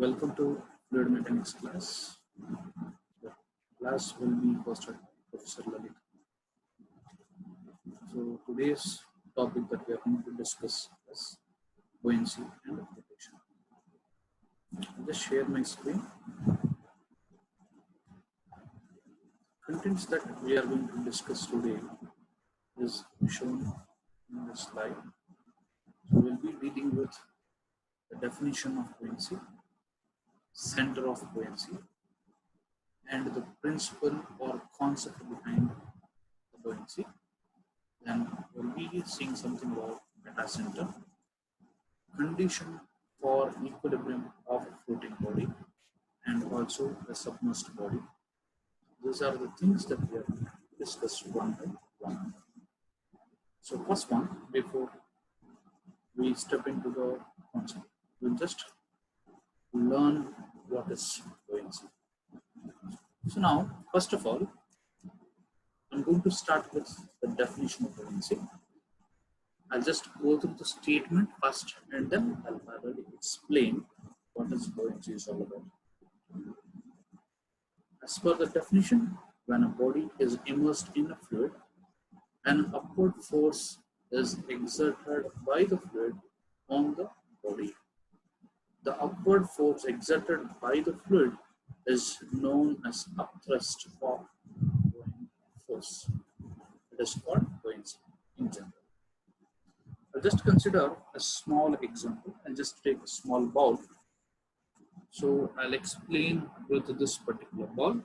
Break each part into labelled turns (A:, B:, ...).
A: Welcome to fluid mechanics class. The class will be hosted by Professor Lalit. So today's topic that we are going to discuss is buoyancy and application. I'll just share my screen. Contents that we are going to discuss today is shown in this slide. So we'll be dealing with the definition of buoyancy, center of buoyancy, and the principle or concept behind the buoyancy. Then we'll be seeing something about METACENTRE, condition for equilibrium of a floating body, and also a submerged body. These are the things that we are going to discuss one by one. So first one, before we step into the concept, we'll just learn what is buoyancy. So now, first of all, I'm going to start with the definition of buoyancy. I'll just go through the statement first and then I'll finally explain what is buoyancy is all about. As per the definition, when a body is immersed in a fluid, an upward force is exerted by the fluid on the body. The upward force exerted by the fluid is known as upthrust or buoyant force. It is called buoyancy in general. I'll just consider a small example. I'll just take a small ball. So I'll explain with this particular ball.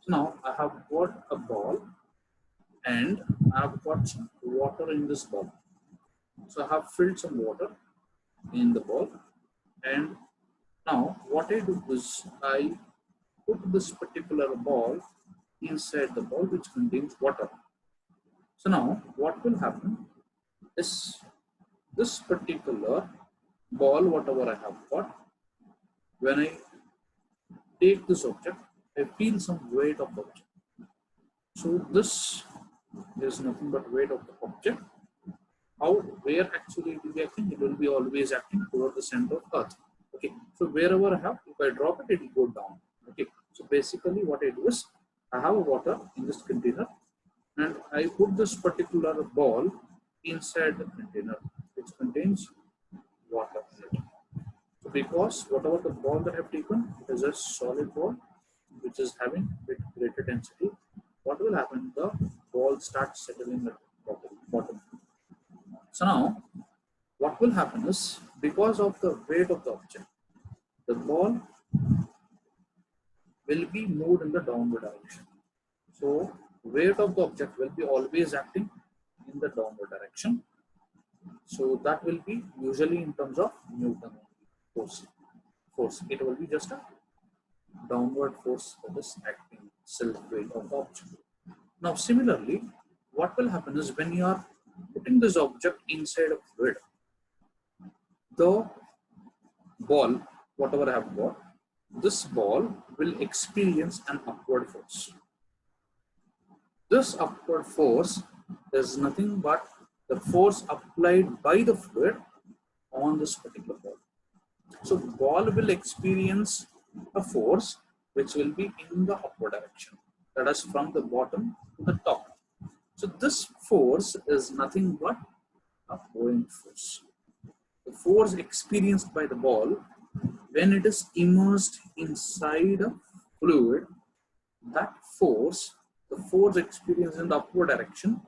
A: So now I have got a ball and I have got some water in this ball. So I have filled some water in the ball, and now what I do is I put this particular ball inside the ball which contains water. So now what will happen is this particular ball, whatever I have got, when I take this object, I feel some weight of the object. So this is nothing but weight of the object. Where actually it will be acting? It will be always acting toward the center of earth. Okay, so wherever I have, if I drop it, it will go down. Okay, so basically what I do is I have water in this container and I put this particular ball inside the container which contains water in it. So because whatever the ball that I have taken, it is a solid ball which is having a bit greater density. What will happen? The ball starts settling at the bottom. So now what will happen is, because of the weight of the object, the ball will be moved in the downward direction. So weight of the object will be always acting in the downward direction. So that will be usually in terms of Newton force. It will be just a downward force that is acting, self weight of the object. Now similarly, what will happen is, when you are putting this object inside a fluid, the ball, whatever I have got, this ball will experience an upward force. This upward force is nothing but the force applied by the fluid on this particular ball. So ball will experience a force which will be in the upward direction, that is from the bottom to the top. So this force is nothing but a buoyant force. The force experienced by the ball when it is immersed inside a fluid, that force, the force experienced in the upward direction,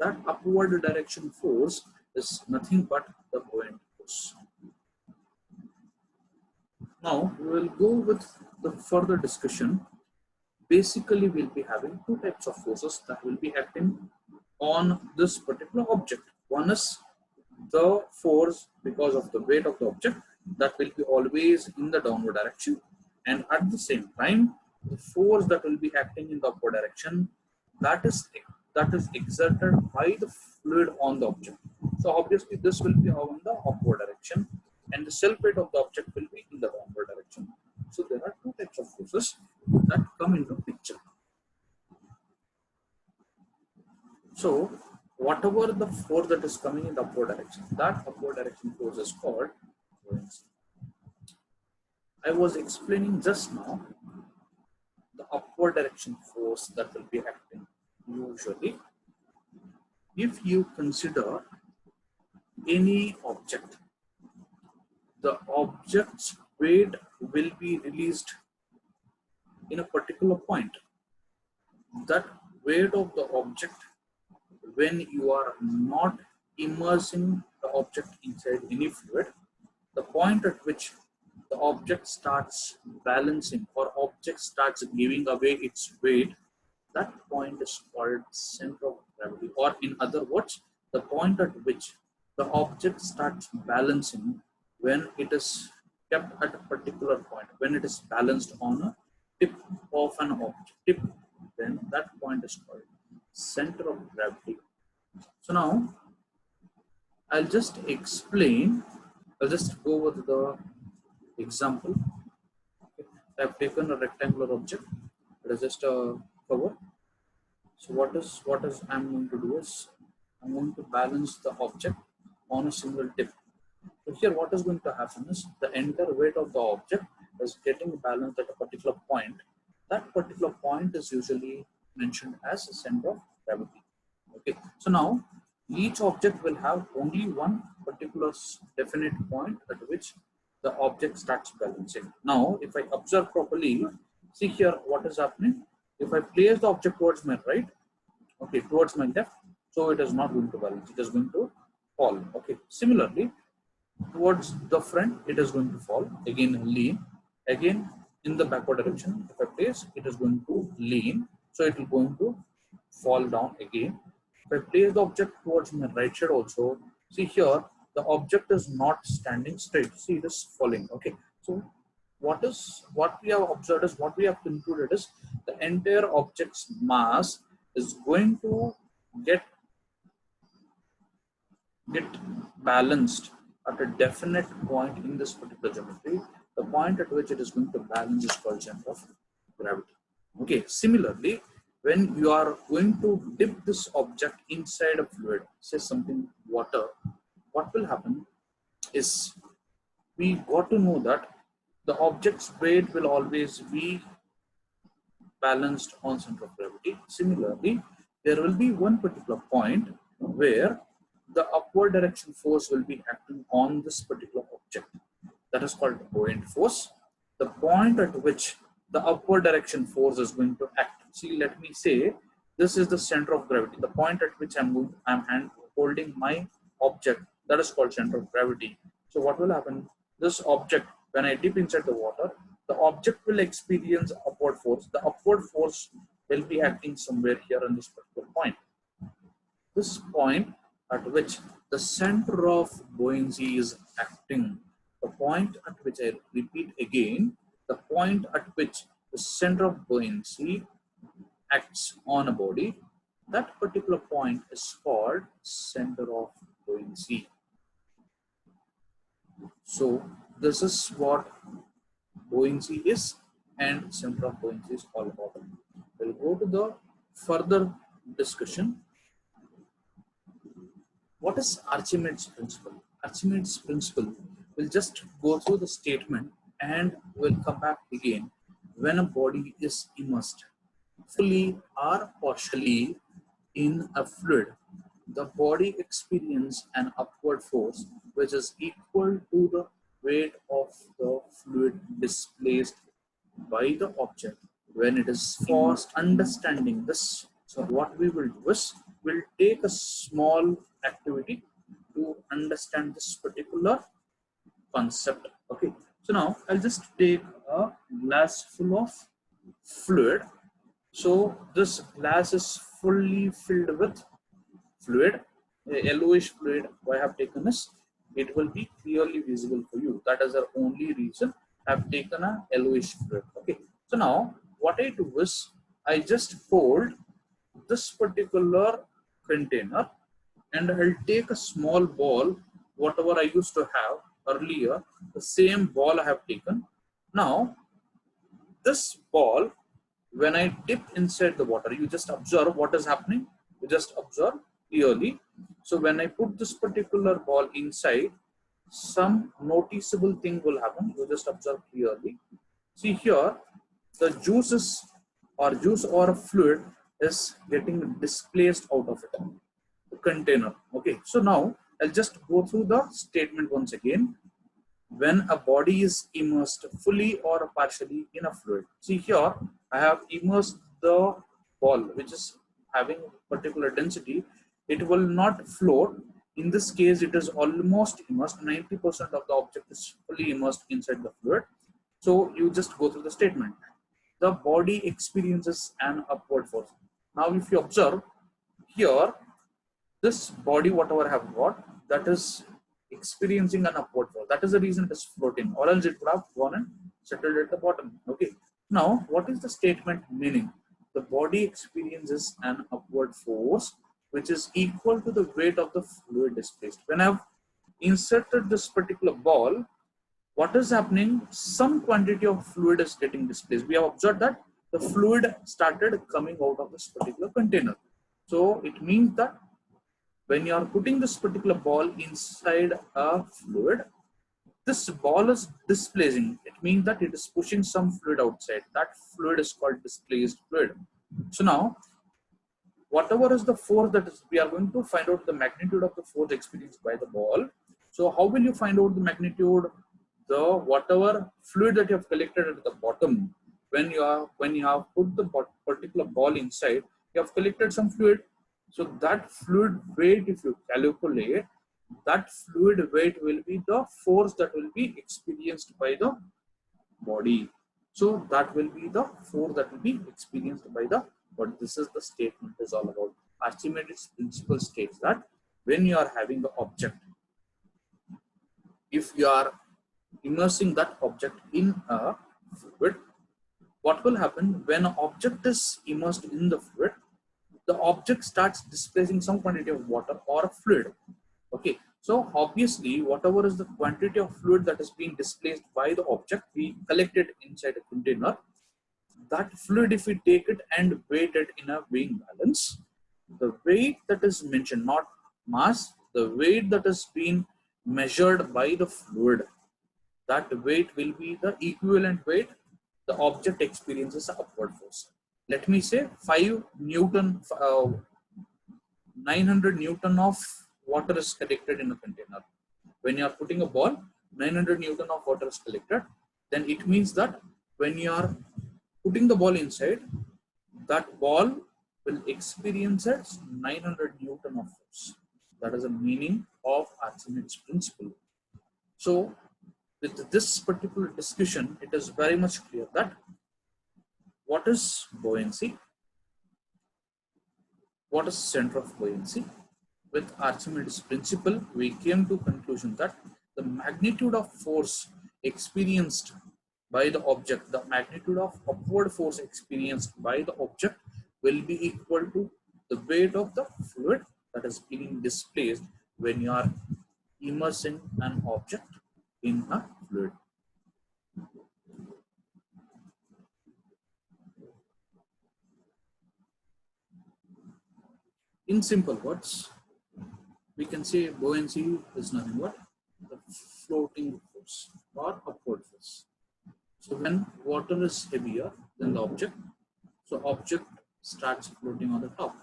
A: that upward direction force is nothing but the buoyant force. Now we will go with the further discussion. Basically, we'll be having two types of forces that will be acting on this particular object. One is the force because of the weight of the object, that will be always in the downward direction, and at the same time the force that will be acting in the upward direction, that is exerted by the fluid on the object. So obviously this will be on the upward direction and the self weight of the object will be in the downward direction. So there are two types of forces that come into the picture. So whatever the force that is coming in the upward direction, that upward direction force is called buoyancy. I was explaining just now the upward direction force that will be acting. Usually, if you consider any object, the object's weight will be released in a particular point. That weight of the object, when you are not immersing the object inside any fluid, the point at which the object starts balancing or object starts giving away its weight, that point is called center of gravity, or in other words, the point at which the object starts balancing when it is kept at a particular point, when it is balanced on a tip of an object, then that point is called center of gravity. So now I'll just explain, I'll just go with the example. I've taken a rectangular object, it is just a cover. So what is I'm going to do is I'm going to balance the object on a single tip. So here what is going to happen is the entire weight of the object is getting balanced at a particular point. That particular point is usually mentioned as a center of gravity. Okay, so now each object will have only one particular definite point at which the object starts balancing. Now if I observe properly, see here what is happening. If I place the object towards my right, okay, towards my left, so it is not going to balance, it is going to fall. Okay, similarly towards the front, it is going to fall, again lean, again in the backward direction, if I place, it is going to lean, so it will going to fall down again. If I place the object towards my right side also, see here the object is not standing straight, see it is falling. Okay, so what we have observed is, what we have concluded is, the entire object's mass is going to get balanced at a definite point in this particular geometry. The point at which it is going to balance is called center of gravity. Okay, similarly, when you are going to dip this object inside a fluid, say something water, what will happen is, we got to know that the object's weight will always be balanced on center of gravity. Similarly, there will be one particular point where the upward direction force will be acting on this particular object. That is called buoyant force. The point at which the upward direction force is going to act. See, let me say this is the center of gravity. The point at which I'm holding my object, that is called center of gravity. So what will happen? This object, when I dip inside the water, the object will experience upward force. The upward force will be acting somewhere here on this particular point. This point at which the center of buoyancy is acting, the point at which, I repeat again, the point at which the center of buoyancy acts on a body, that particular point is called center of buoyancy. So this is what buoyancy is and center of buoyancy is all about. We'll go to the further discussion. What is Archimedes principle? Archimedes principle, we'll just go through the statement and we'll come back again. When a body is immersed fully or partially in a fluid, the body experiences an upward force which is equal to the weight of the fluid displaced by the object when it is forced. Understanding this, so what we will do is, we'll take a small activity to understand this particular concept. Okay, so now I'll just take a glass full of fluid. So this glass is fully filled with fluid, a yellowish fluid. Why I have taken this, it will be clearly visible for you. That is the only reason I have taken a yellowish fluid. Okay, so now what I do is, I just hold this particular container and I'll take a small ball, whatever I used to have earlier, the same ball I have taken. Now this ball, when I dip inside the water, you just observe what is happening. You just observe clearly. So when I put this particular ball inside, some noticeable thing will happen. You just observe clearly. See here, the juice or fluid is getting displaced out of it, the container. Okay, so now I'll just go through the statement once again. When a body is immersed fully or partially in a fluid. See here, I have immersed the ball, which is having particular density. It will not float. In this case, it is almost immersed. 90% of the object is fully immersed inside the fluid. So you just go through the statement. The body experiences an upward force. Now, if you observe here, this body, whatever I have got, that is experiencing an upward force. That is the reason it is floating, or else it would have gone and settled at the bottom. Okay. Now, what is the statement meaning? The body experiences an upward force which is equal to the weight of the fluid displaced. When I have inserted this particular ball, what is happening? Some quantity of fluid is getting displaced. We have observed that the fluid started coming out of this particular container. So it means that when you are putting this particular ball inside a fluid, this ball is displacing. It means that it is pushing some fluid outside. That fluid is called displaced fluid. So now, whatever is the force that is, we are going to find out the magnitude of the force experienced by the ball. So how will you find out the magnitude? The whatever fluid that you have collected at the bottom, when you have put the particular ball inside, you have collected some fluid. So that fluid weight, if you calculate, that fluid weight will be the force that will be experienced by the body. So that will be the force that will be experienced by the body. This is the statement is all about. Archimedes principle states that when you are having the object, if you are immersing that object in a fluid, what will happen when an object is immersed in the fluid? The object starts displacing some quantity of water or fluid. Okay, so obviously, whatever is the quantity of fluid that is being displaced by the object, we collect it inside a container. That fluid, if we take it and weight it in a weighing balance, the weight that is mentioned, not mass, the weight that is being measured by the fluid, that weight will be the equivalent weight the object experiences upward force. Let me say 5 Newton, 900 Newton of water is collected in a container. When you are putting a ball, 900 Newton of water is collected, then it means that when you are putting the ball inside, that ball will experience 900 Newton of force. That is the meaning of Archimedes principle. So, with this particular discussion, it is very much clear that what is buoyancy? What is center of buoyancy? With Archimedes principle, we came to conclusion that the magnitude of force experienced by the object, the magnitude of upward force experienced by the object will be equal to the weight of the fluid that is being displaced when you are immersing an object in a fluid. In simple words, we can say buoyancy is nothing but the floating force or upward force. So when water is heavier than the object, so object starts floating on the top.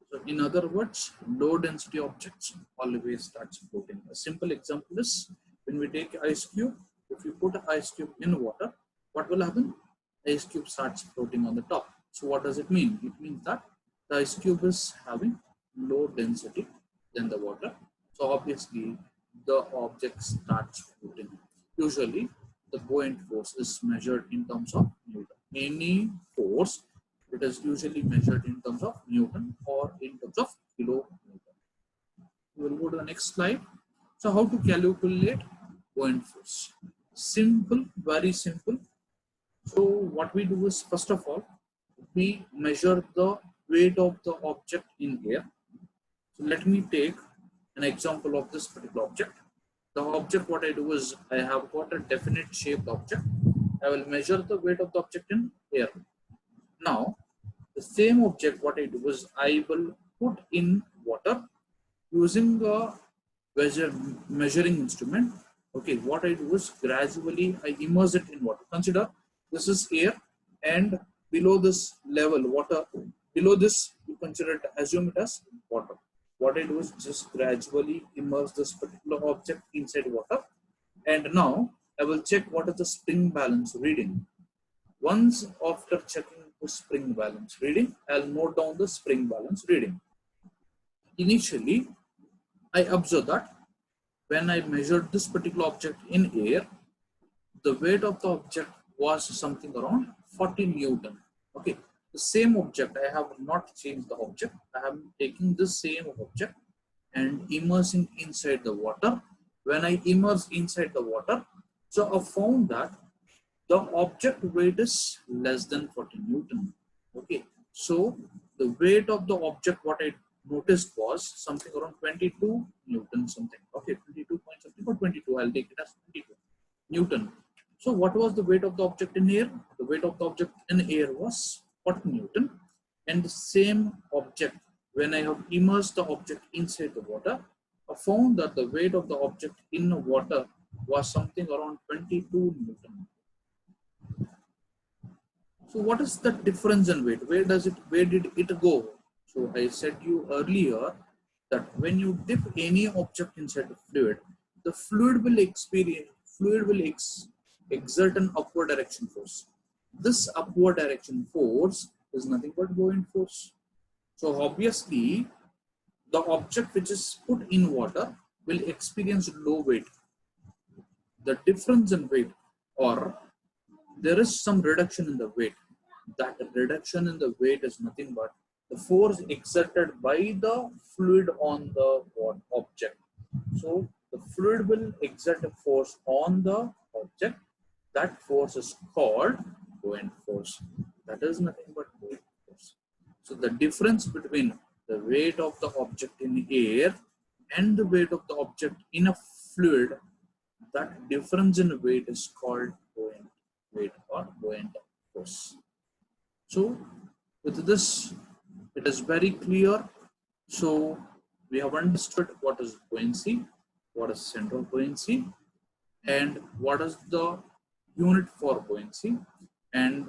A: So in other words, low density objects always starts floating. A simple example is when we take ice cube, if you put an ice cube in water, what will happen? Ice cube starts floating on the top. So what does it mean? It means that the ice cube is having low density than the water. So obviously the object starts floating. Usually the buoyant force is measured in terms of Newton. Any force, it is usually measured in terms of Newton or in terms of kilonewton. We will go to the next slide. So how to calculate buoyant force? Simple, very simple. So what we do is, first of all, we measure the weight of the object in air. So let me take an example of this particular object. The object, what I do is, I have got a definite shaped object. I will measure the weight of the object in air. Now, the same object, what I do is, I will put in water using the measuring instrument. Okay, what I do is gradually I immerse it in water. Consider this is air, and below this level, water, below this, you consider it, assume it as water. What I do is just gradually immerse this particular object inside water, and now I will check what is the spring balance reading. Once after checking the spring balance reading, I'll note down the spring balance reading. Initially, I observed that when I measured this particular object in air, the weight of the object was something around 40 Newton. Okay, the same object, I have not changed the object. I am taking the same object and immersing inside the water. When I immerse inside the water, so I found that the object weight is less than 40 Newton. Okay, so the weight of the object, what I noticed was something around 22 Newton something. Okay, 22 point something or 22, I'll take it as 22 Newton. So what was the weight of the object in air? The weight of the object in air was 40 Newton. And the same object, when I have immersed the object inside the water, I found that the weight of the object in the water was something around 22 Newton. So what is the difference in weight? Where did it go? So I said you earlier that when you dip any object inside the fluid, the fluid will exert an upward direction force. This upward direction force is nothing but buoyant force. So obviously, the object which is put in water will experience low weight. The difference in weight, or there is some reduction in the weight. That reduction in the weight is nothing but the force exerted by the fluid on the object. So the fluid will exert a force on the object. That force is called buoyant force. That is nothing but buoyant force. So the difference between the weight of the object in air and the weight of the object in a fluid, that difference in weight is called buoyant weight or buoyant force. So with this, it is very clear. So we have understood what is buoyancy, what is central buoyancy, and what is the unit for buoyancy, and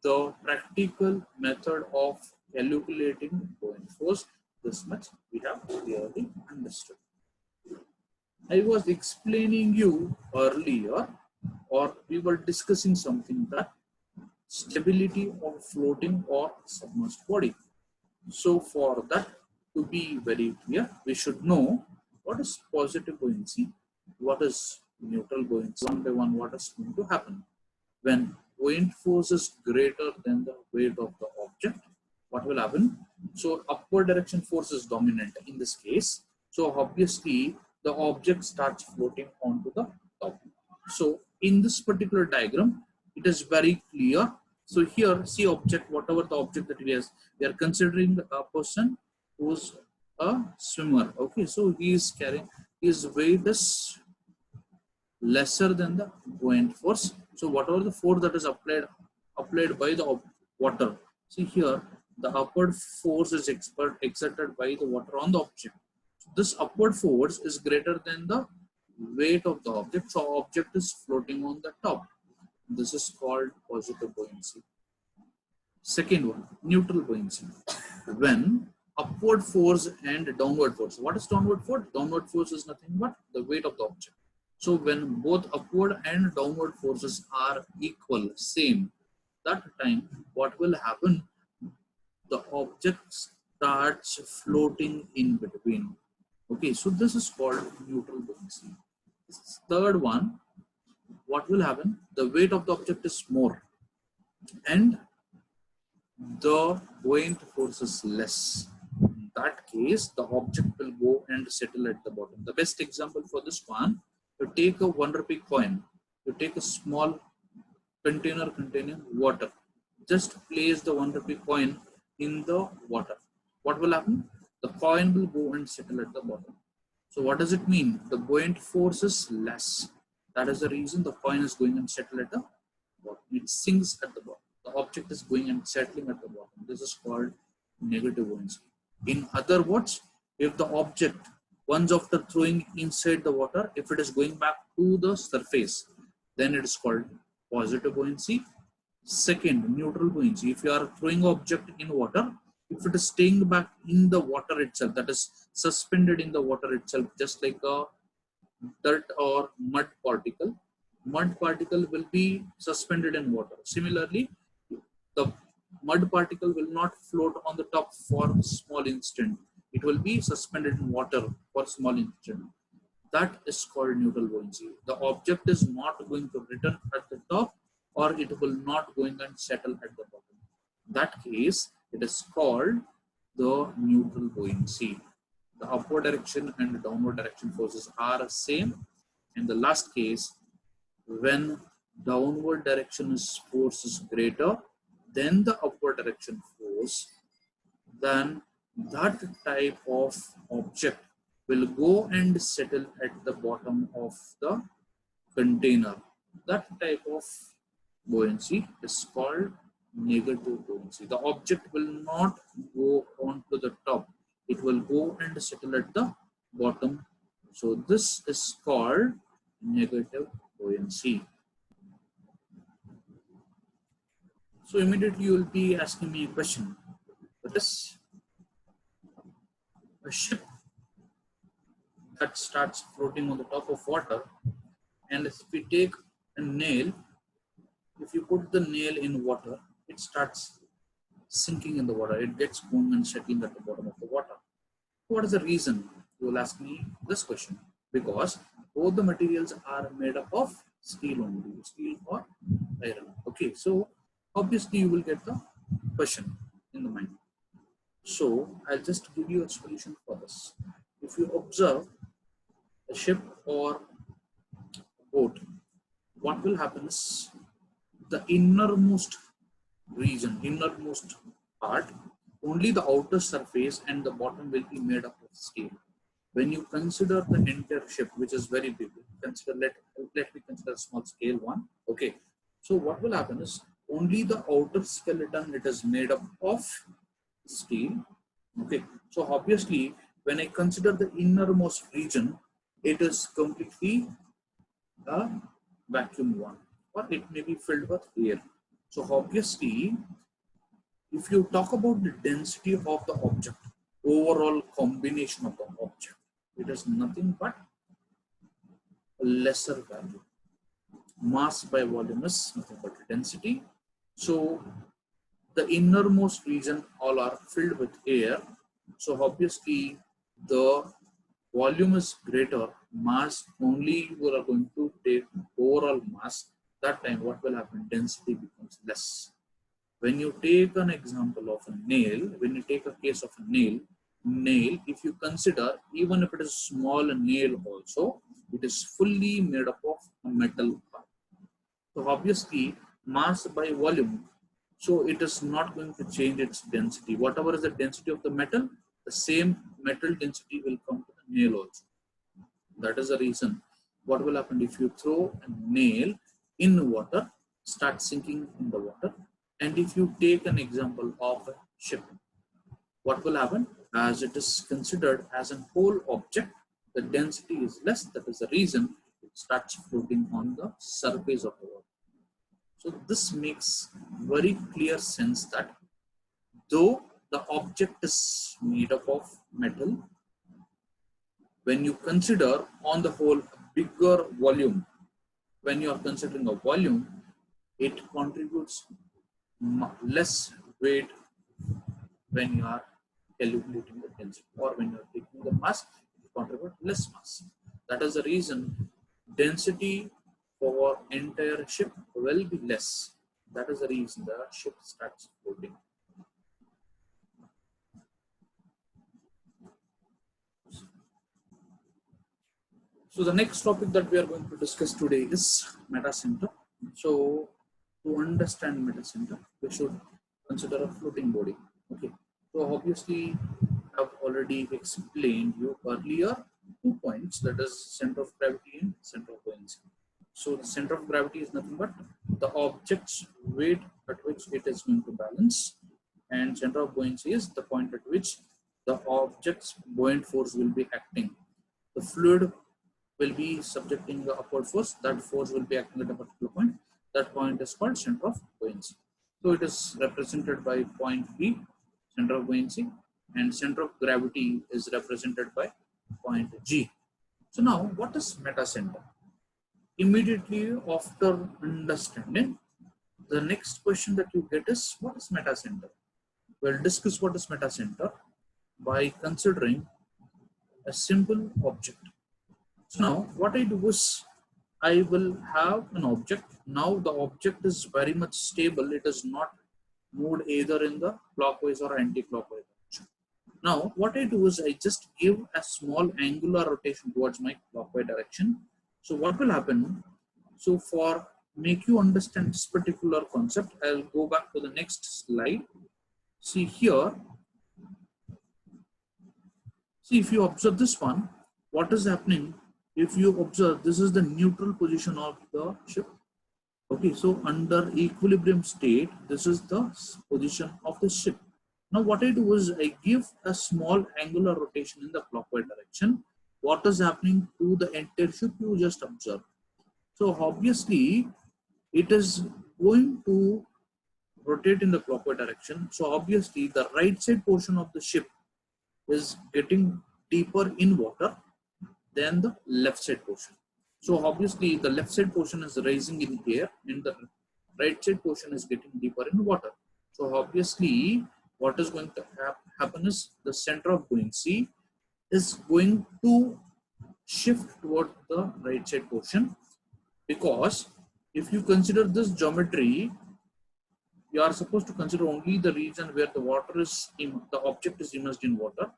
A: the practical method of calculating buoyant force. This much we have clearly understood. I was explaining you earlier, or we were discussing something, that stability of floating or submerged body. So for that to be very clear, we should know what is positive buoyancy, what is neutral buoyancy. One by one, what is going to happen when buoyant force is greater than the weight of the object? What will happen? So upward direction force is dominant in this case. So obviously the object starts floating onto the top. So in this particular diagram, it is very clear. So here, see object, whatever the object that we are considering a person who's a swimmer. Okay, so he is carrying, his weight is lesser than the buoyant force. So whatever the force that is applied by the water, see here, the upward force is exerted by the water on the object. So this upward force is greater than the weight of the object. So object is floating on the top. This is called positive buoyancy. Second one, neutral buoyancy. When upward force and downward force. What is downward force? Downward force is nothing but the weight of the object. So when both upward and downward forces are equal, same, that time what will happen? The object starts floating in between. Okay, so this is called neutral buoyancy. Third one, what will happen? The weight of the object is more and the buoyant force is less. In that case, the object will go and settle at the bottom. The best example for this one, you take a 1 rupee coin, you take a small container containing water, just place the 1 rupee coin in the water. What will happen? The coin will go and settle at the bottom. So what does it mean? The buoyant force is less. That is the reason the coin is going and settle at the bottom. It sinks at the bottom. The object is going and settling at the bottom. This is called negative buoyancy. In other words, if the object Once after throwing inside the water, if it is going back to the surface, then it is called positive buoyancy. Second, neutral buoyancy. If you are throwing object in water, if it is staying back in the water itself, that is suspended in the water itself, just like a dirt or mud particle will be suspended in water. Similarly, the mud particle will not float on the top for a small instant. It will be suspended in water for a small instant. That is called neutral buoyancy. The object is not going to return at the top, or it will not going and settle at the bottom. In that case, it is called the neutral buoyancy. The upward direction and the downward direction forces are same. In the last case, when downward direction force is greater than the upward direction force, then that type of object will go and settle at the bottom of the container. That type of buoyancy is called negative buoyancy. The object will not go on to the top. It will go and settle at the bottom. So this is called negative buoyancy. So immediately you will be asking me a question. That is, a ship that starts floating on the top of water, and if we take a nail, if you put the nail in water, it starts sinking in the water. It gets going and settling at the bottom of the water. What is the reason? You will ask me this question. Because both the materials are made up of steel only, steel or iron. Okay, so obviously you will get the question in the mind. So I'll just give you a solution for this. If you observe a ship or a boat, what will happen is the innermost region, innermost part, only the outer surface and the bottom will be made up of steel. When you consider the entire ship, which is very big, consider let me consider a small scale one. Okay, so what will happen is only the outer skeleton, it is made up of steel. Okay, so obviously when I consider the innermost region, it is completely a vacuum one, or it may be filled with air. So obviously, if you talk about the density of the object, overall combination of the object, it is nothing but a lesser value. Mass by volume is nothing but density. So the innermost region all are filled with air. So obviously the volume is greater, mass only you are going to take overall mass. That time what will happen? Density becomes less. When you take an example of a nail, when you take a case of a nail, if you consider, even if it is small nail also, it is fully made up of a metal part. So obviously mass by volume, so it is not going to change its density. Whatever is the density of the metal, the same metal density will come to the nail also. That is the reason. What will happen if you throw a nail in water, start sinking in the water, and if you take an example of a ship, what will happen? As it is considered as a whole object, the density is less. That is the reason it starts floating on the surface of the water. So this makes very clear sense that though the object is made up of metal, when you consider on the whole bigger volume, when you are considering a volume, it contributes less weight when you are calculating the density, or when you are taking the mass, it contributes less mass. That is the reason density for entire ship will be less. That is the reason the ship starts floating. So the next topic that we are going to discuss today is METACENTRE. So to understand METACENTRE, we should consider a floating body. Okay. So obviously, I've already explained you earlier 2 points, that is center of gravity and center of buoyancy. So the center of gravity is nothing but the object's weight at which it is going to balance, and center of buoyancy is the point at which the object's buoyant force will be acting. the fluid will be subjecting the upward force. That force will be acting at a particular point. That point is called center of buoyancy. So it is represented by point B, center of buoyancy, and center of gravity is represented by point G. So now, what is metacenter? Immediately after understanding, the next question that you get is, what is metacenter? We'll discuss what is metacenter by considering a simple object. So now what I do is, I will have an object. Now the object is very much stable. It is not moved either in the clockwise or anti-clockwise direction. Now what I do is, I just give a small angular rotation towards my clockwise direction. So what will happen? So for make you understand this particular concept, I'll go back to the next slide. See here. See, if you observe this one, what is happening? If you observe, this is the neutral position of the ship. Okay, so under equilibrium state, this is the position of the ship. Now what I do is, I give a small angular rotation in the clockwise direction. What is happening to the entire ship? You just observe. So obviously, it is going to rotate in the clockwise direction. So obviously, the right side portion of the ship is getting deeper in water than the left side portion. So obviously, the left side portion is rising in air and the right side portion is getting deeper in water. So obviously, what is going to happen is, the center of buoyancy is going to shift toward the right side portion, because if you consider this geometry, you are supposed to consider only the region where the water is the object is immersed in water.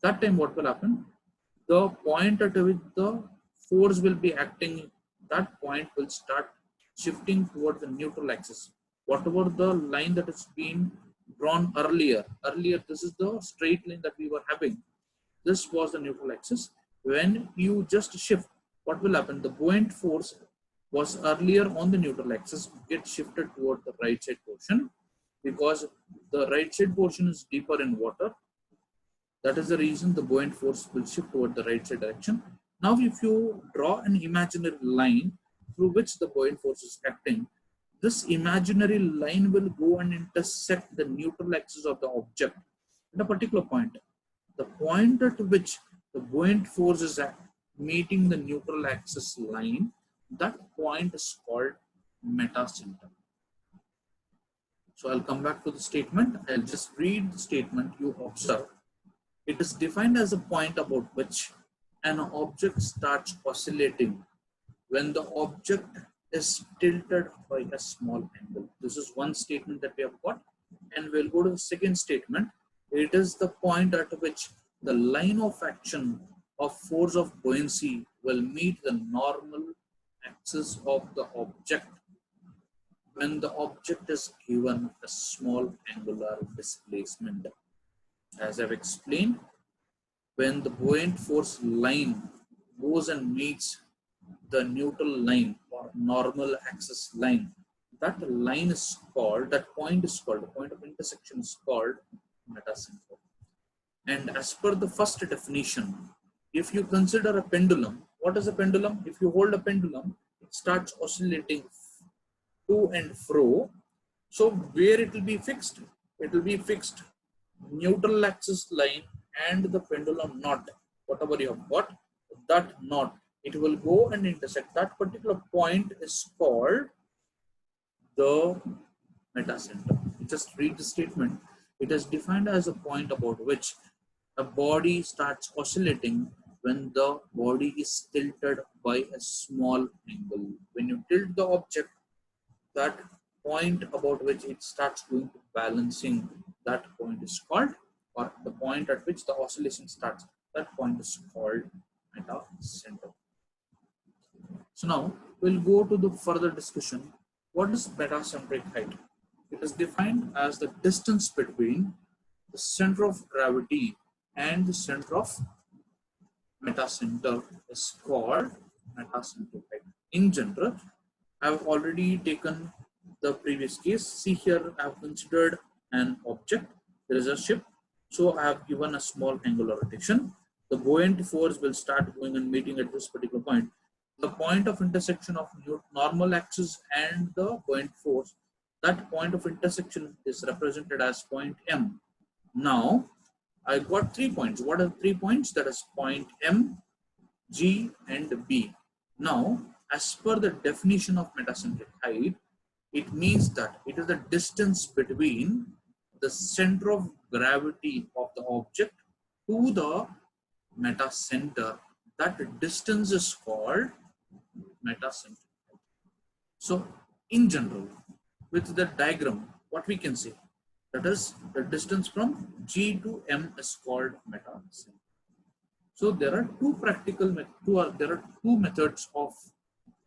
A: That time what will happen? The point at which the force will be acting, that point will start shifting toward the neutral axis. Whatever the line that has been drawn earlier, this is the straight line that we were having. This was the neutral axis. When you just shift, what will happen? The buoyant force was earlier on the neutral axis, gets shifted toward the right side portion, because the right side portion is deeper in water. That is the reason the buoyant force will shift toward the right side direction. Now if you draw an imaginary line through which the buoyant force is acting, this imaginary line will go and intersect the neutral axis of the object at a particular point. The point at which the buoyant force is meeting the neutral axis line, that point is called metacenter. So I'll come back to the statement. I'll just read the statement. You observe. It is defined as a point about which an object starts oscillating when the object is tilted by a small angle. This is one statement that we have got, and we'll go to the second statement. It is the point at which the line of action of force of buoyancy will meet the normal axis of the object when the object is given a small angular displacement. As I've explained, when the buoyant force line goes and meets the neutral line or normal axis line, that line is called, that point is called, the point of intersection is called metacenter. And as per the first definition, if you consider a pendulum, what is a pendulum? If you hold a pendulum, it starts oscillating to and fro. So where it will be fixed? It will be fixed neutral axis line and the pendulum knot. Whatever you have got, that knot, it will go and intersect. That particular point is called the metacenter. Just read the statement. It is defined as a point about which a body starts oscillating when the body is tilted by a small angle. When you tilt the object, that point about which it starts going to balancing, that point is called, or the point at which the oscillation starts, that point is called metacenter. So now we'll go to the further discussion. What is metacentric height? It is defined as the distance between the center of gravity and the center of metacenter is called metacentric height. In general, I have already taken the previous case. See here, I have considered an object. There is a ship. So I have given a small angular rotation. the buoyant force will start going and meeting at this particular point. The point of intersection of normal axis and the buoyant force, that point of intersection is represented as point M. Now, I got 3 points. What are 3 points? That is point M, G, and B. Now, as per the definition of metacentric height, it means that it is the distance between the center of gravity of the object to the metacenter. That distance is called metacenter. So, in general, with the diagram, what we can say, that is the distance from G to M is called metacenter. So there are two methods of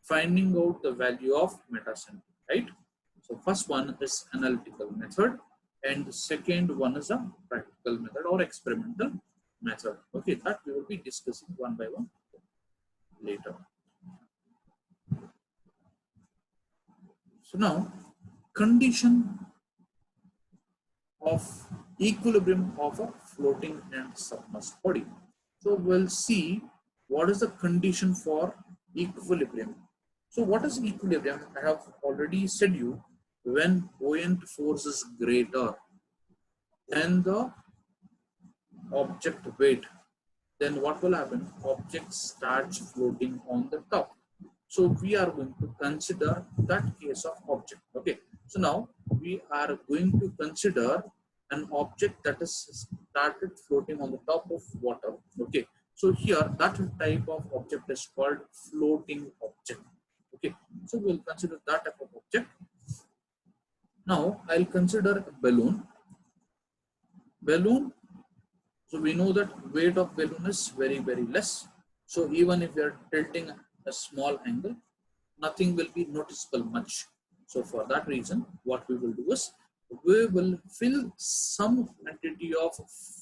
A: finding out the value of metacenter, right? So first one is analytical method, and the second one is a practical method or experimental method. Okay, that we will be discussing one by one later. So now, condition of equilibrium of a floating and submerged body. So we'll see what is the condition for equilibrium. So what is equilibrium? I have already said you, when buoyant force is greater than the object weight, then what will happen? Object starts floating on the top. So we are going to consider that case of object. Okay. So now we are going to consider an object that is started floating on the top of water. Okay. So here that type of object is called floating object. Okay. So we'll consider that type of object. Now I'll consider a balloon. Balloon. So we know that weight of balloon is very, very less. So even if we are tilting a small angle, nothing will be noticeable much. So for that reason, what we will do is we will fill some quantity of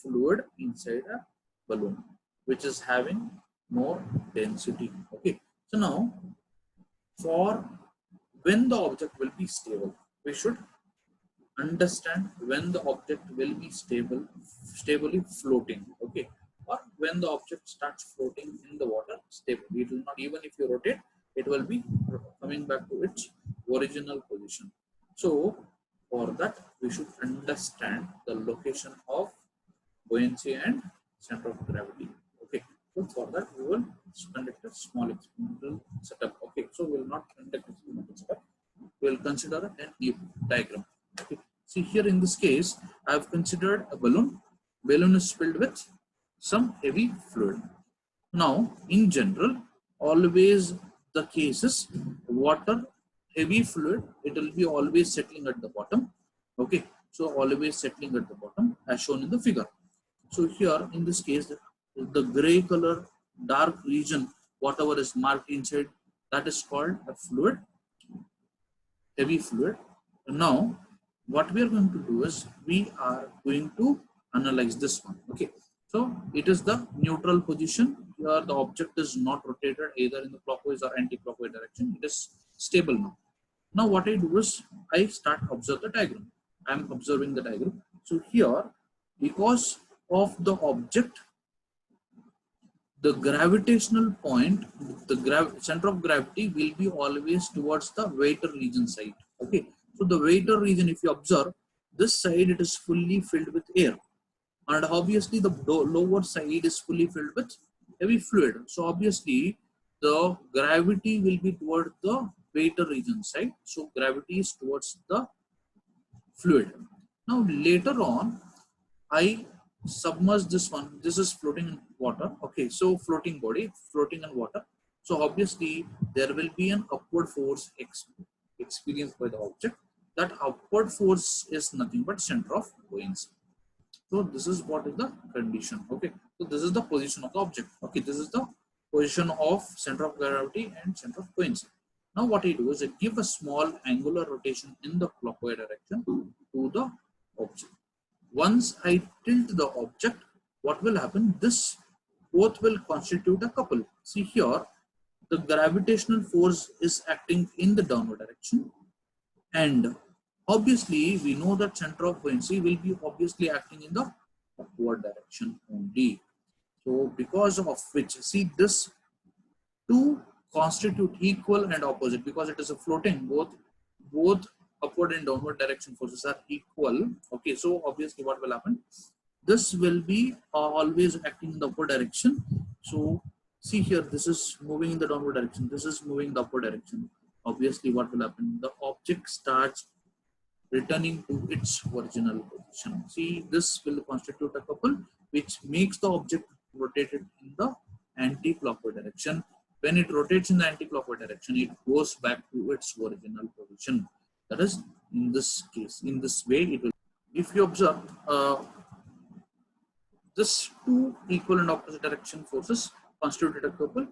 A: fluid inside a balloon, which is having more density. Okay. So now, for when the object will be stable, we should understand when the object will be stably floating. Okay. Or when the object starts floating in the water, stable. It will not, even if you rotate, it will be coming back to its original position. So for that, we should understand the location of buoyancy and center of gravity. Okay. So for that, we will conduct a small experimental setup. Okay. So we will not conduct experimental setup. We will consider a diagram. Okay. See here in this case, I have considered a balloon. Balloon is filled with some heavy fluid. Now, in general, always the case is water, heavy fluid, it will be always settling at the bottom. Okay, so always settling at the bottom as shown in the figure. So here in this case, the gray color dark region, whatever is marked inside, that is called a fluid, heavy fluid. Now, what we are going to do is we are going to analyze this one. Okay. So it is the neutral position. Here the object is not rotated either in the clockwise or anti-clockwise direction. It is stable now. Now what I do is I start observe the diagram. I am observing the diagram. So here, because of the object, the gravitational point, the center of gravity will be always towards the water region side. Okay. So the water region, if you observe, this side it is fully filled with air. And obviously the lower side is fully filled with heavy fluid. So obviously the gravity will be toward the water region side. So gravity is towards the fluid. Now later on, I submerge this one. This is floating in water. Okay, so floating body, floating in water. So obviously there will be an upward force experienced by the object. That upward force is nothing but center of buoyancy. So this is what is the condition. Okay. So this is the position of the object. Okay. This is the position of center of gravity and center of buoyancy. Now what I do is I give a small angular rotation in the clockwise direction to the object. Once I tilt the object, what will happen? This both will constitute a couple. See here, the gravitational force is acting in the downward direction, and obviously we know that center of buoyancy will be obviously acting in the upward direction only. So because of which, see, this two constitute equal and opposite because it is a floating, both upward and downward direction forces are equal. Okay, so obviously what will happen, this will be always acting in the upward direction. So see here, this is moving in the downward direction, this is moving in the upward direction. Obviously what will happen, the object starts returning to its original position. See, this will constitute a couple which makes the object rotated in the anti-clockwise direction. When it rotates in the anti-clockwise direction, it goes back to its original position. That is, in this case, in this way, it will. If you observe, this two equal and opposite direction forces constitute a couple.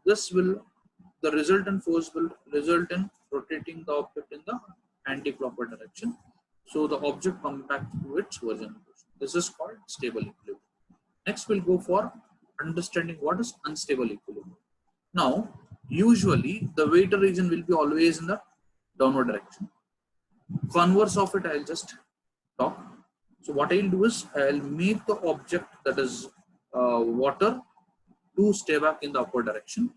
A: The resultant force will result in rotating the object in the anti-clockwise direction. So the object comes back to its original position. This is called stable equilibrium. Next, we'll go for understanding what is unstable equilibrium. Now, usually the weighted region will be always in the downward direction. Converse of it, I'll just talk. So what I'll do is I'll make the object, that is water, to stay back in the upward direction.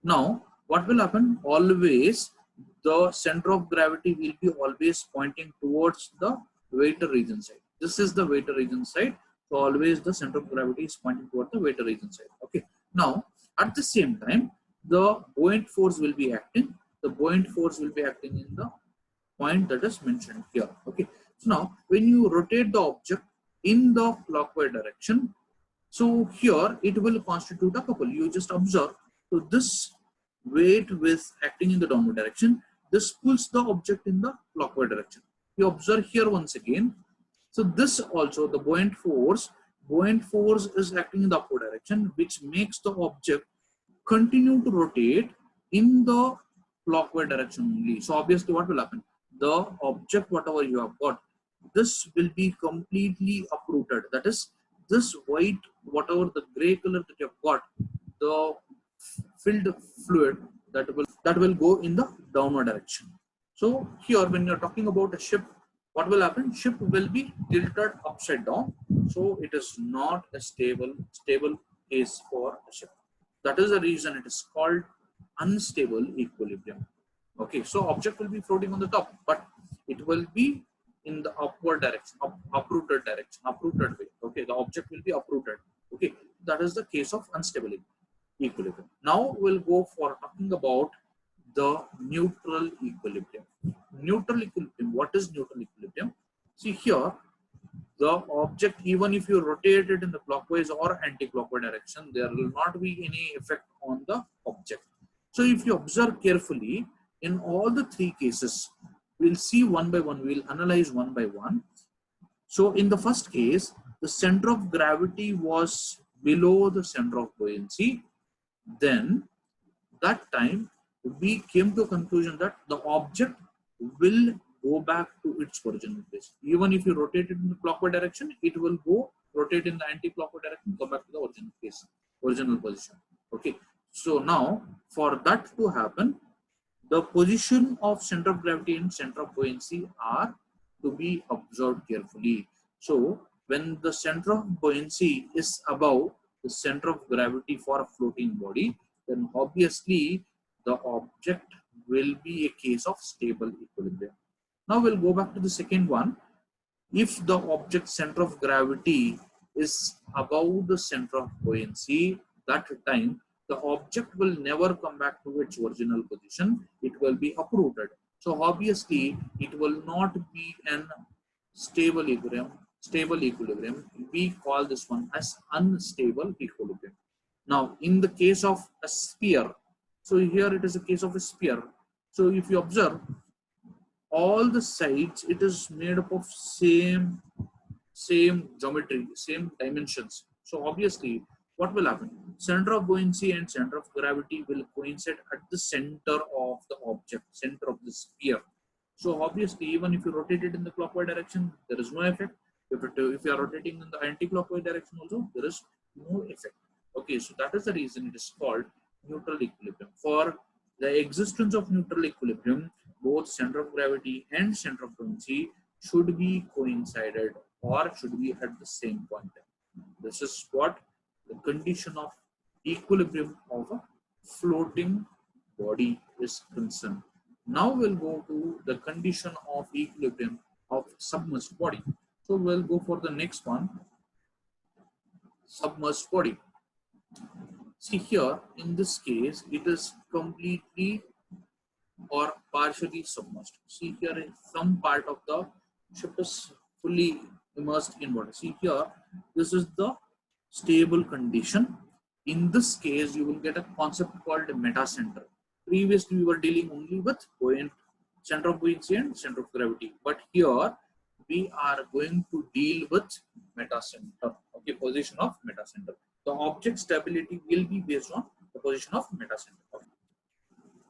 A: Now, what will happen? Always the center of gravity will be always pointing towards the weighted region side. This is the weighted region side. So always the center of gravity is pointing toward the weighted region side. Okay. Now, at the same time, the buoyant force will be acting. The buoyant force will be acting in the point that is mentioned here. Okay. So now, when you rotate the object in the clockwise direction, so here it will constitute a couple. You just observe. So this weight with acting in the downward direction, this pulls the object in the clockwise direction. You observe here once again. So this also, the buoyant force is acting in the upward direction, which makes the object continue to rotate in the clockwise direction only. So obviously what will happen? The object, whatever you have got, this will be completely uprooted. That is, this white, whatever the gray color that you have got, the filled fluid that will go in the downward direction. So here, when you're talking about a ship, what will happen? Ship will be tilted upside down. So it is not a stable case for a ship. That is the reason it is called unstable equilibrium. Okay, so object will be floating on the top, but it will be in the upward direction, uprooted way. Okay, the object will be uprooted. Okay, that is the case of unstable equilibrium. Now we'll go for talking about the neutral equilibrium. Neutral equilibrium. What is neutral equilibrium? See here, the object, even if you rotate it in the clockwise or anti-clockwise direction, there will not be any effect on the object. So if you observe carefully, in all the three cases, we'll see one by one, we'll analyze one by one. So in the first case, the center of gravity was below the center of buoyancy. Then that time we came to a conclusion that the object will go back to its original place. Even if you rotate it in the clockwise direction, it will go rotate in the anti-clockwise direction, go back to the original place, original position. Okay. So now for that to happen, the position of center of gravity and center of buoyancy are to be observed carefully. So when the center of buoyancy is above the center of gravity for a floating body, then obviously the object will be a case of stable equilibrium. Now we'll go back to the second one. If the object center of gravity is above the center of buoyancy, that time the object will never come back to its original position. It will be uprooted. So obviously it will not be an stable equilibrium. We call this one as unstable equilibrium. Now in the case of a sphere, so here it is a case of a sphere. So if you observe, all the sides, it is made up of same geometry, same dimensions. So obviously what will happen? Center of buoyancy and center of gravity will coincide at the center of the object, center of the sphere. So obviously, even if you rotate it in the clockwise direction, there is no effect. If you are rotating in the anti-clockwise direction also, there is no effect. Okay, so that is the reason it is called neutral equilibrium. For the existence of neutral equilibrium, both center of gravity and center of buoyancy should be coincided or should be at the same point. This is what the condition of equilibrium of a floating body is concerned. Now we'll go to the condition of equilibrium of submerged body. So we'll go for the next one, submerged body. See here, in this case, it is completely or partially submerged. See here, some part of the ship is fully immersed in water. See here, this is the stable condition. In this case, you will get a concept called metacentre. Previously, we were dealing only with buoyant center of buoyancy and center of gravity, but here we are going to deal with metacentre. Okay, position of metacentre. The object stability will be based on the position of metacentre. Okay.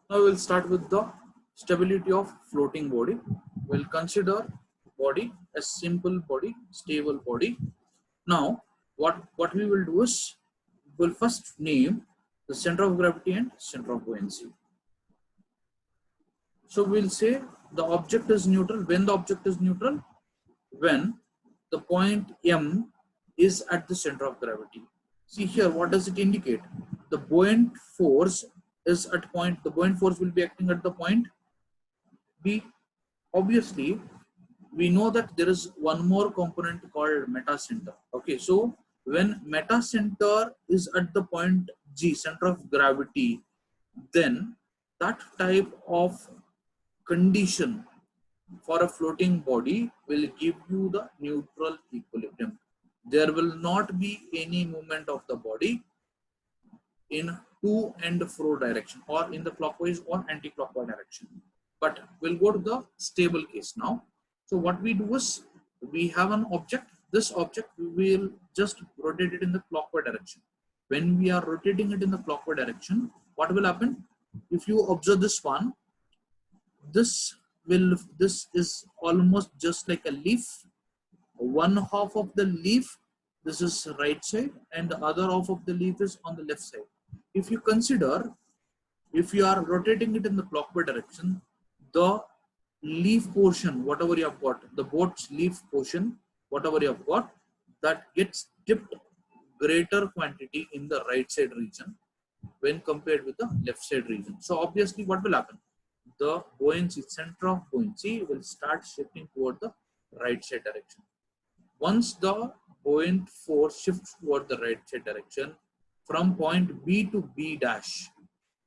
A: Now we'll start with the stability of floating body. We'll consider body as simple body, stable body. Now what we will do is we'll first name the center of gravity and center of buoyancy. So we'll say the object is neutral. When the object is neutral? When the point M is at the center of gravity. See here, what does it indicate? The buoyant force is at point, the buoyant force will be acting at the point B. Obviously, we know that there is one more component called metacentre. Okay, so when metacentre is at the point G, center of gravity, then that type of condition for a floating body will give you the neutral equilibrium. There will not be any movement of the body in to and fro direction or in the clockwise or anti-clockwise direction. But we'll go to the stable case now. So what we do is we have an object. This object we will just rotate it in the clockwise direction. When we are rotating it in the clockwise direction, what will happen? If you observe this one, this is almost just like a leaf. One half of the leaf, this is right side, and the other half of the leaf is on the left side. If you consider, if you are rotating it in the clockwise direction, the leaf portion, whatever you have got, the boat's leaf portion, whatever you have got, that gets dipped greater quantity in the right side region when compared with the left side region. So obviously what will happen? The buoyancy, center of buoyancy will start shifting toward the right side direction. Once the buoyant force shifts toward the right side direction from point B to B dash,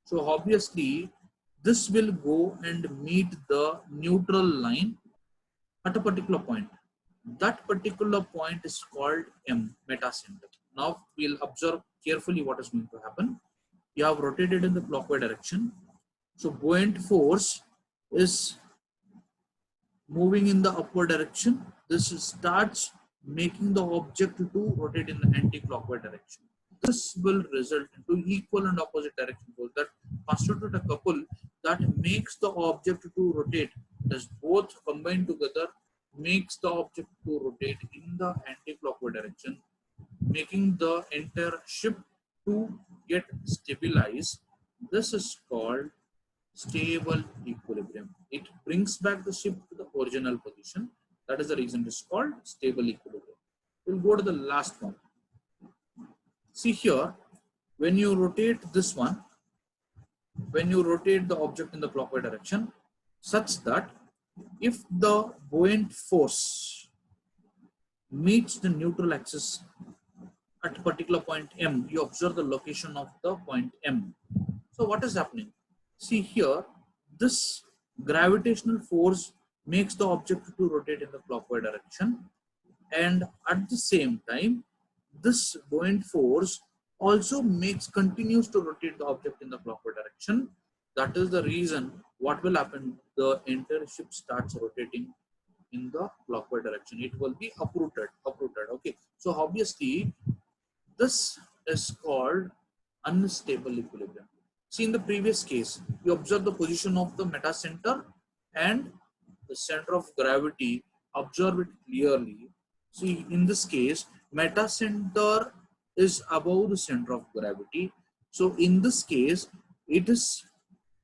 A: so obviously this will go and meet the neutral line at a particular point. That particular point is called M, metacentre. Now we'll observe carefully what is going to happen. You have rotated in the clockwise direction. So buoyant force is moving in the upward direction. This starts making the object to rotate in the anti-clockwise direction. This will result into equal and opposite direction force that constitute a couple that makes the object to rotate. As both combined together makes the object to rotate in the anti-clockwise direction, making the entire ship to get stabilized. This is called stable equilibrium. It brings back the ship to the original position. That is the reason it is called stable equilibrium. We'll go to the last one. See here, when you rotate this one, when you rotate the object in the clockwise direction, such that if the buoyant force meets the neutral axis at a particular point M, you observe the location of the point M. So what is happening? See here, this gravitational force makes the object to rotate in the clockwise direction, and at the same time, this buoyant force also continues to rotate the object in the clockwise direction. That is the reason what will happen, the entire ship starts rotating in the clockwise direction. It will be uprooted. Okay, so obviously this is called unstable equilibrium. See, in the previous case, you observe the position of the metacentre and the center of gravity. Observe it clearly. See, in this case, metacentre is above the center of gravity. So in this case, it is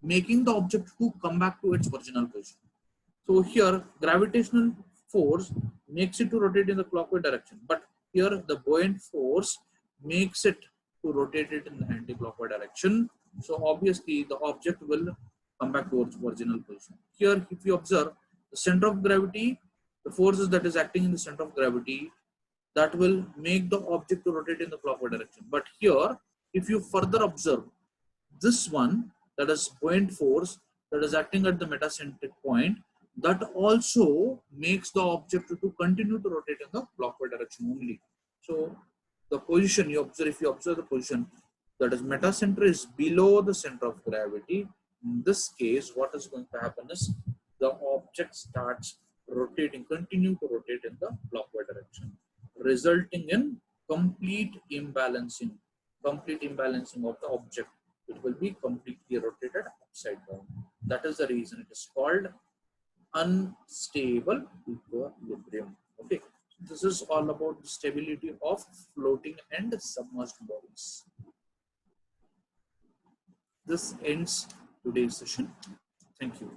A: making the object to come back to its original position. So here, gravitational force makes it to rotate in the clockwise direction. But here, the buoyant force makes it to rotate it in the anti-clockwise direction. So obviously the object will come back towards original position. Here, if you observe the center of gravity, the forces that is acting in the center of gravity, that will make the object to rotate in the clockwise direction. But here, if you further observe this one, that is buoyant force that is acting at the metacentric point, that also makes the object to continue to rotate in the clockwise direction only. So the position you observe, if you observe the position, that is metacentre is below the center of gravity. In this case, what is going to happen is the object starts rotating, continue to rotate in the clockwise direction, resulting in complete imbalancing of the object. It will be completely rotated upside down. That is the reason it is called unstable equilibrium. Okay, this is all about the stability of floating and submerged bodies. This ends today's session. Thank you.